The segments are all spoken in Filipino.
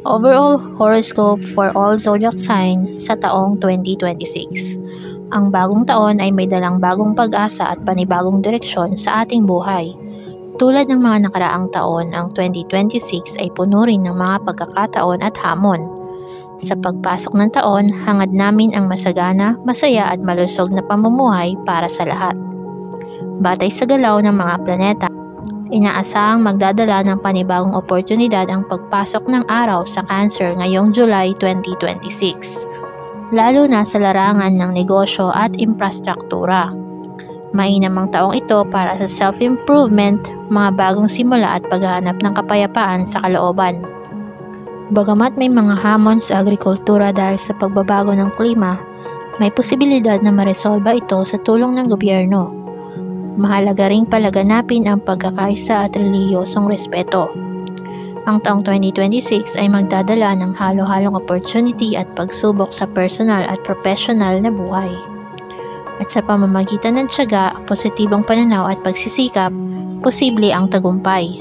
Overall horoscope for all zodiac sign sa taong 2026. Ang bagong taon ay may dalang bagong pag-asa at panibagong direksyon sa ating buhay. Tulad ng mga nakaraang taon, ang 2026 ay puno rin ng mga pagkakataon at hamon. Sa pagpasok ng taon, hangad namin ang masagana, masaya at malusog na pamumuhay para sa lahat. Batay sa galaw ng mga planeta, inaasahang magdadala ng panibagong oportunidad ang pagpasok ng araw sa Cancer ngayong July 2026, lalo na sa larangan ng negosyo at infrastruktura. Mainam ang taong ito para sa self-improvement, mga bagong simula at paghahanap ng kapayapaan sa kalooban. Bagamat may mga hamon sa agrikultura dahil sa pagbabago ng klima, may posibilidad na maresolba ito sa tulong ng gobyerno. Mahalaga ring palaganapin ang pagkakaisa at relihiyosong respeto. Ang taong 2026 ay magdadala ng halo-halong opportunity at pagsubok sa personal at professional na buhay. At sa pamamagitan ng tiyaga, positibong pananaw at pagsisikap, posible ang tagumpay.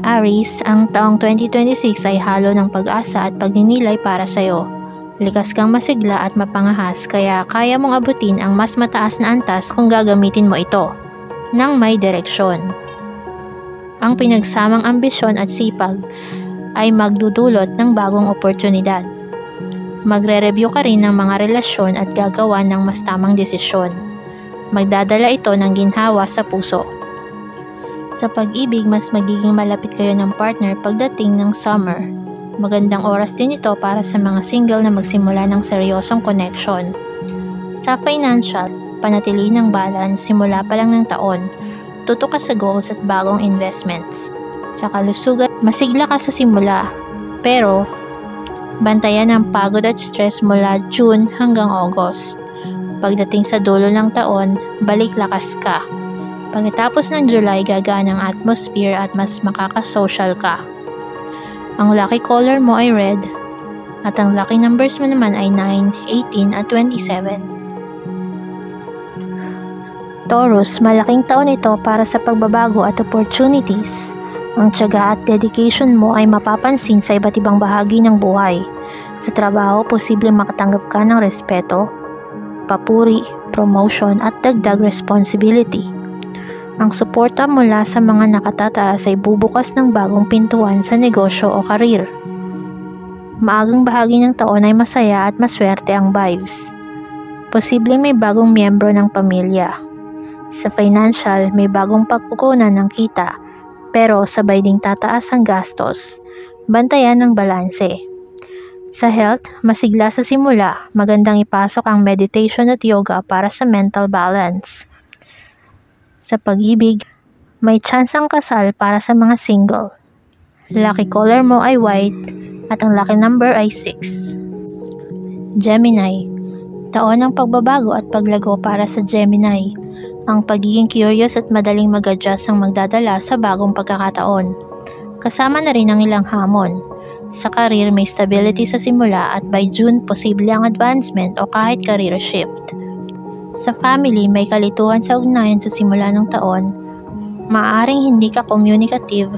Aries, ang taong 2026 ay halo ng pag-asa at pagninilay para sa iyo. Likas kang masigla at mapangahas kaya kaya mong abutin ang mas mataas na antas kung gagamitin mo ito nang may direksyon. Ang pinagsamang ambisyon at sipag ay magdudulot ng bagong oportunidad. Magre-review ka rin ng mga relasyon at gagawa ng mas tamang desisyon. Magdadala ito ng ginhawa sa puso. Sa pag-ibig, mas magiging malapit kayo ng partner pagdating ng summer. Magandang oras din ito para sa mga single na magsimula ng seryosong connection. Sa financial, panatili ng balance simula pa lang ng taon. Tutok ka sa goals at bagong investments. Sa kalusugan, masigla ka sa simula, pero bantayan ang pagod at stress mula June hanggang August. Pagdating sa dulo ng taon, balik lakas ka. Pagkatapos ng July, gagaan ang atmosphere at mas makakasocial ka. Ang lucky color mo ay red at ang lucky numbers mo naman ay 9, 18 at 27. Taurus, malaking taon ito para sa pagbabago at opportunities. Ang tiyaga at dedication mo ay mapapansin sa iba't ibang bahagi ng buhay. Sa trabaho, posibleng makatanggap ka ng respeto, papuri, promotion at dagdag responsibility. Ang suporta mula sa mga nakatataas ay bubukas ng bagong pintuan sa negosyo o karir. Maagang bahagi ng taon ay masaya at maswerte ang vibes. Posibleng may bagong miyembro ng pamilya. Sa financial, may bagong pagkukunan ng kita, pero sabay ding tataas ang gastos. Bantayan ng balanse. Sa health, masigla sa simula, magandang ipasok ang meditation at yoga para sa mental balance. Sa pag-ibig, may tsansang kasal para sa mga single. Lucky color mo ay white at ang lucky number ay 6. Gemini, taon ng pagbabago at paglago para sa Gemini. Ang pagiging curious at madaling mag-adjust ang magdadala sa bagong pagkakataon. Kasama na rin ang ilang hamon. Sa career, may stability sa simula at by June, posible ang advancement o kahit career shift. Sa family, may kalituhan sa ugnayan sa simula ng taon. Maaaring hindi ka communicative,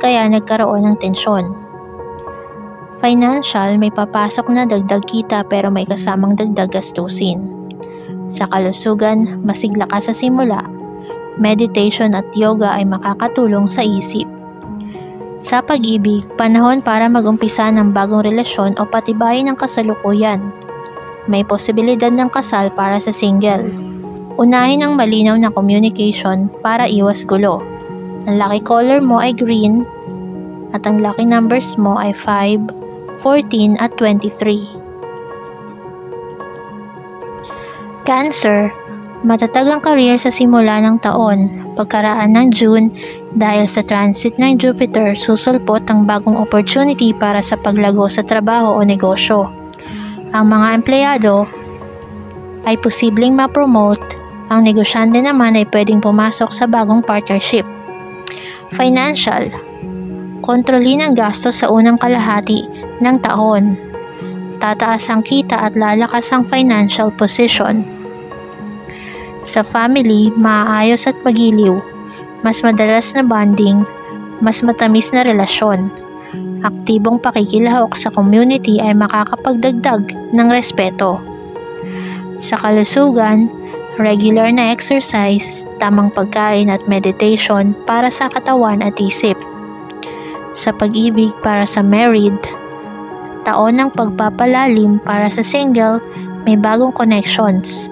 kaya nagkaroon ng tensyon. Financial, may papasok na dagdag kita pero may kasamang dagdag gastusin. Sa kalusugan, masigla ka sa simula. Meditation at yoga ay makakatulong sa isip. Sa pag-ibig, panahon para mag-umpisa ng bagong relasyon o patibayin ang kasalukuyan. May posibilidad ng kasal para sa single. Unahin ang malinaw na communication para iwas gulo. Ang lucky color mo ay green at ang lucky numbers mo ay 5, 14 at 23. Cancer, matatag ang career sa simula ng taon. Pagkaraan ng June, dahil sa transit ng Jupiter, susulpot ang bagong opportunity para sa paglago sa trabaho o negosyo. Ang mga empleyado ay posibleng ma-promote, ang negosyante naman ay pwedeng pumasok sa bagong partnership. Financial, kontrolin ang gastos sa unang kalahati ng taon. Tataas ang kita at lalakas ang financial position. Sa family, maayos at magiliw, mas madalas na bonding, mas matamis na relasyon. Aktibong pakikilahok sa community ay makakapagdagdag ng respeto. Sa kalusugan, regular na exercise, tamang pagkain at meditation para sa katawan at isip. Sa pag-ibig para sa married, taon ng pagpapalalim para sa single, may bagong connections.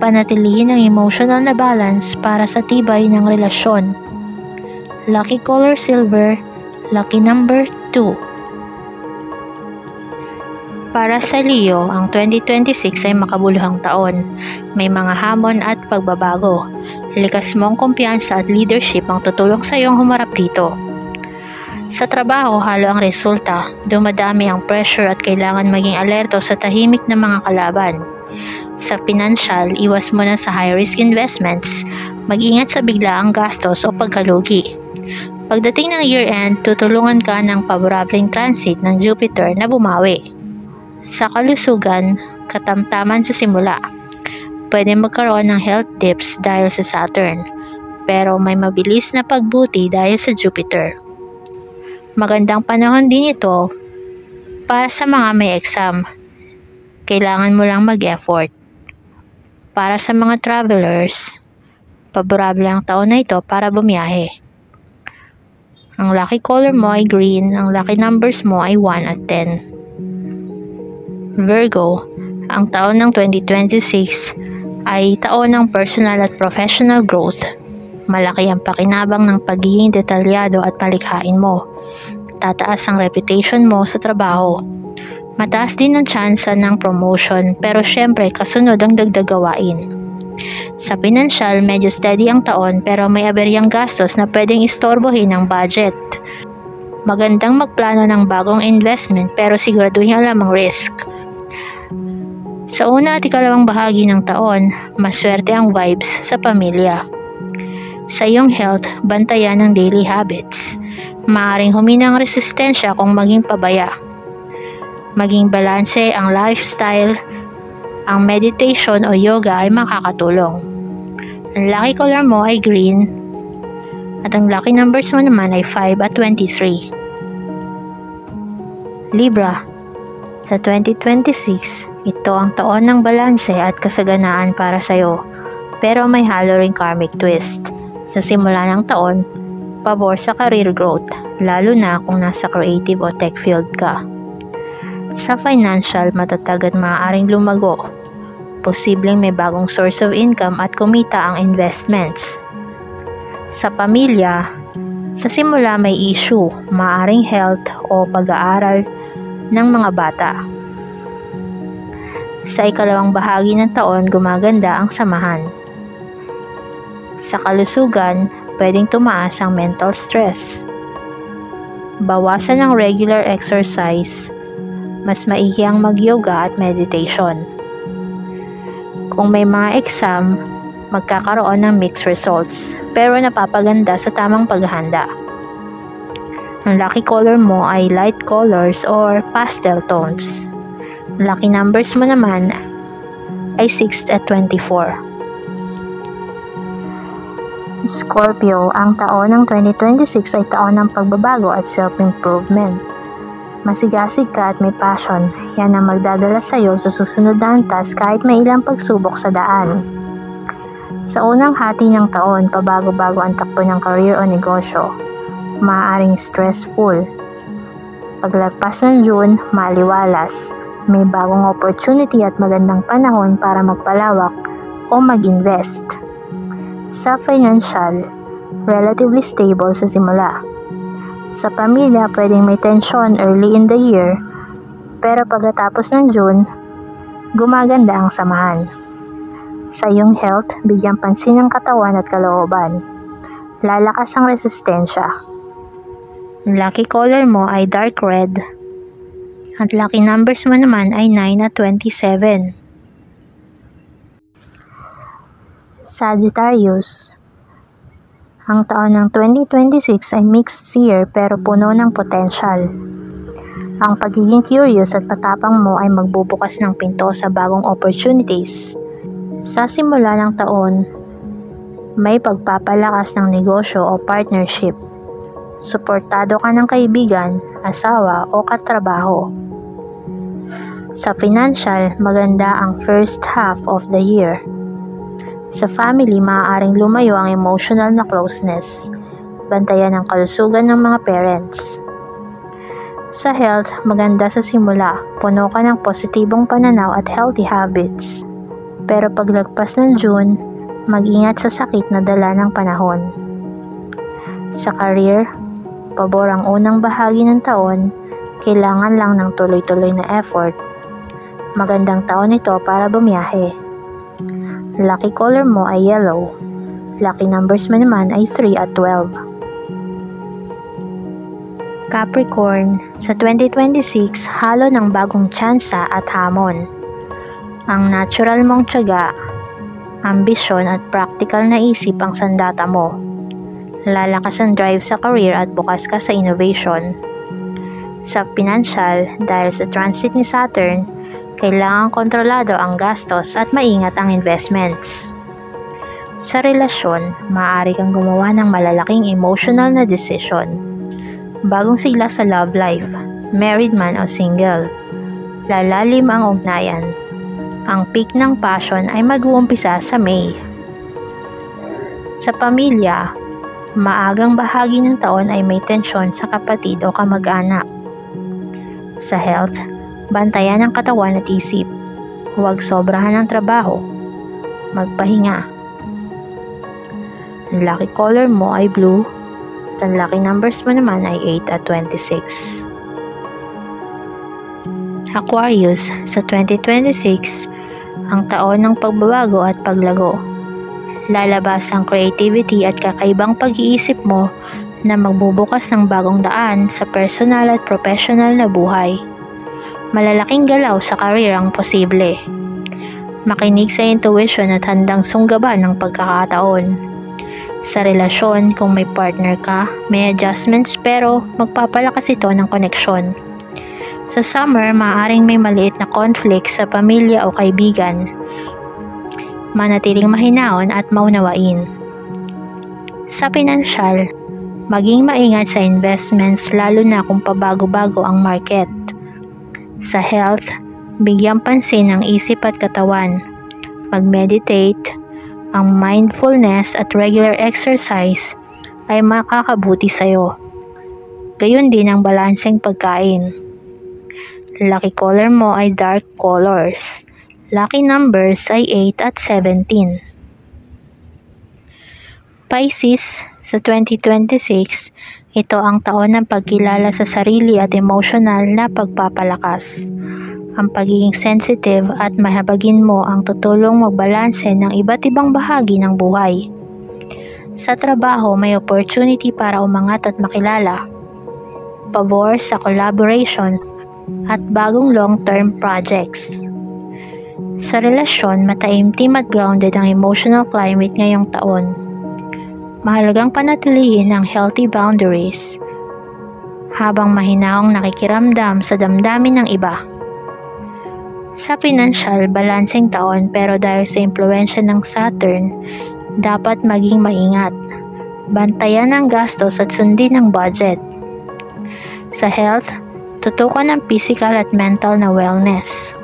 Panatilihin ang emotional na balance para sa tibay ng relasyon. Lucky color silver, lucky number 2. Para sa Leo, ang 2026 ay makabuluhang taon. May mga hamon at pagbabago. Likas mong kumpiyansa at leadership ang tutulong sa iyong humarap dito. Sa trabaho, halo ang resulta. Dumadami ang pressure at kailangan maging alerto sa tahimik na mga kalaban. Sa pinansyal, iwas muna sa high-risk investments. Mag-ingat sa biglaang gastos o pagkalugi. Pagdating ng year-end, tutulungan ka ng paborableng transit ng Jupiter na bumawi. Sa kalusugan, katamtaman sa simula. Pwede magkaroon ng health dips dahil sa Saturn, pero may mabilis na pagbuti dahil sa Jupiter. Magandang panahon din ito para sa mga may exam. Kailangan mo lang mag-effort. Para sa mga travelers, paborable ang taon na ito para bumiyahe. Ang lucky color mo ay green, ang lucky numbers mo ay 1 at 10. Virgo, ang taon ng 2026 ay taon ng personal at professional growth. Malaki ang pakinabang ng pagiging detalyado at malikhain mo. Tataas ang reputation mo sa trabaho. Mataas din ang tsansa ng promotion pero syempre kasunod ang dagdag gawain. Sa pinansyal, medyo steady ang taon pero may aberyang gastos na pwedeng istorbohin ang budget. Magandang magplano ng bagong investment pero siguraduhin alam ang risk. Sa una at ikalawang bahagi ng taon, maswerte ang vibes sa pamilya. Sa iyong health, bantayan ang daily habits. Maaring humina ang resistensya kung maging pabaya. Maging balanse ang lifestyle, ang meditation o yoga ay makakatulong. Ang lucky color mo ay green at ang lucky numbers mo naman ay 5 at 23. Libra, sa 2026, ito ang taon ng balanse at kasaganaan para sa iyo, pero may halo ring karmic twist. Sa simula ng taon, pabor sa career growth, lalo na kung nasa creative o tech field ka. Sa financial, matatag at maaaring lumago. Posibleng may bagong source of income at kumita ang investments. Sa pamilya, sa simula may issue, maaaring health o pag-aaral ng mga bata. Sa ikalawang bahagi ng taon, gumaganda ang samahan. Sa kalusugan, pwedeng tumaas ang mental stress. Bawasan ang regular exercise. Mas maigi ang mag-yoga at meditation. Kung may mga exam, magkakaroon ng mixed results, pero napapaganda sa tamang paghahanda. Ang lucky color mo ay light colors or pastel tones. Lucky numbers mo naman ay 6 at 24. Scorpio, ang taon ng 2026 ay taon ng pagbabago at self-improvement. Masigasig ka at may passion, yan ang magdadala sa iyo sa susunod na antas kahit may ilang pagsubok sa daan. Sa unang hati ng taon, pabago-bago ang takbo ng career o negosyo. Maaaring stressful. Paglagpas ng June, maliwalas. May bagong opportunity at magandang panahon para magpalawak o mag-invest. Sa financial, relatively stable sa simula. Sa pamilya, pwedeng may tension early in the year, pero pagkatapos ng June, gumaganda ang samahan. Sa iyong health, bigyan pansin ang katawan at kalooban. Lalakas ang resistensya. Lucky color mo ay dark red. At lucky numbers mo naman ay 9 at 27. Sagittarius, ang taon ng 2026 ay mixed year pero puno ng potential. Ang pagiging curious at patapang mo ay magbubukas ng pinto sa bagong opportunities. Sa simula ng taon, may pagpapalakas ng negosyo o partnership. Suportado ka ng kaibigan, asawa o katrabaho. Sa financial, maganda ang first half of the year. Sa family, maaaring lumayo ang emotional na closeness. Bantayan ang kalusugan ng mga parents. Sa health, maganda sa simula, puno ka ng positibong pananaw at healthy habits. Pero paglagpas ng June, mag-ingat sa sakit na dala ng panahon. Sa career, pabor ang unang bahagi ng taon, kailangan lang ng tuloy-tuloy na effort. Magandang taon ito para bumiyahe. Lucky color mo ay yellow. Lucky numbers mo naman ay 3 at 12. Capricorn, sa 2026, halo ng bagong tsansa at hamon. Ang natural mong tiyaga, ambisyon at practical na isip ang sandata mo. Lalakas ang drive sa career at bukas ka sa innovation. Sa financial, dahil sa transit ni Saturn, kailangang kontrolado ang gastos at maingat ang investments. Sa relasyon, maaari kang gumawa ng malalaking emotional na decision. Bagong sigla sa love life, married man o single. Lalalim ang ugnayan. Ang peak ng passion ay mag-uumpisa sa May. Sa pamilya, maagang bahagi ng taon ay may tensyon sa kapatid o kamag-anak. Sa health, bantayan ang katawan at isip. Huwag sobrahan ng trabaho. Magpahinga. Ang lucky color mo ay blue. At ang lucky numbers mo naman ay 8 at 26. Aquarius, sa 2026, ang taon ng pagbabago at paglago. Lalabas ang creativity at kakaibang pag-iisip mo na magbubukas ng bagong daan sa personal at professional na buhay. Malalaking galaw sa career ang posible. Makinig sa intuition at handang sunggaban ng pagkakataon. Sa relasyon, kung may partner ka, may adjustments pero magpapalakas ito ng koneksyon. Sa summer, maaaring may maliit na conflict sa pamilya o kaibigan. Manatiling mahinahon at maunawain. Sa financial, maging maingat sa investments lalo na kung pabago-bago ang market. Sa health, bigyang pansin ang isip at katawan. Mag-meditate, ang mindfulness at regular exercise ay makakabuti sa'yo. Gayun din ang balanseng pagkain. Lucky color mo ay dark colors. Lucky numbers ay 8 at 17. Pisces, sa 2026, ito ang taon ng pagkilala sa sarili at emotional na pagpapalakas. Ang pagiging sensitive at mahabagin mo ang tutulong magbalanse ng iba't ibang bahagi ng buhay. Sa trabaho, may opportunity para umangat at makilala. Pabor sa collaboration at bagong long-term projects. Sa relasyon, mataimtim at grounded ang emotional climate ngayong taon. Mahalagang panatilihin ang healthy boundaries habang mahinaong nakikiramdam sa damdamin ng iba. Sa financial, balanseng taon pero dahil sa impluwensya ng Saturn, dapat maging maingat. Bantayan ang gastos at sundin ang budget. Sa health, tutukan ang physical at mental na wellness.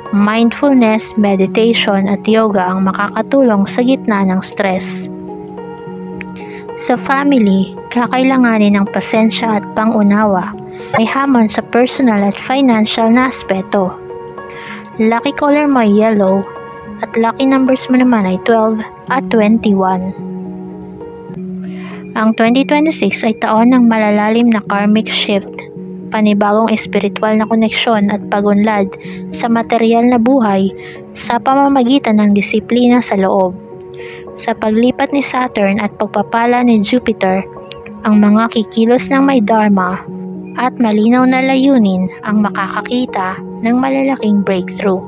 Mindfulness, meditation at yoga ang makakatulong sa gitna ng stress. Sa family, kakailanganin ng pasensya at pangunawa. May hamon sa personal at financial na aspeto. Lucky color mo ay yellow at lucky numbers mo naman ay 12 at 21. Ang 2026 ay taon ng malalalim na karmic shift, panibagong espiritual na koneksyon at pagunlad sa material na buhay sa pamamagitan ng disiplina sa loob. Sa paglipat ni Saturn at pagpapala ni Jupiter, ang mga kikilos ng may dharma at malinaw na layunin ang makakakita ng malalaking breakthrough.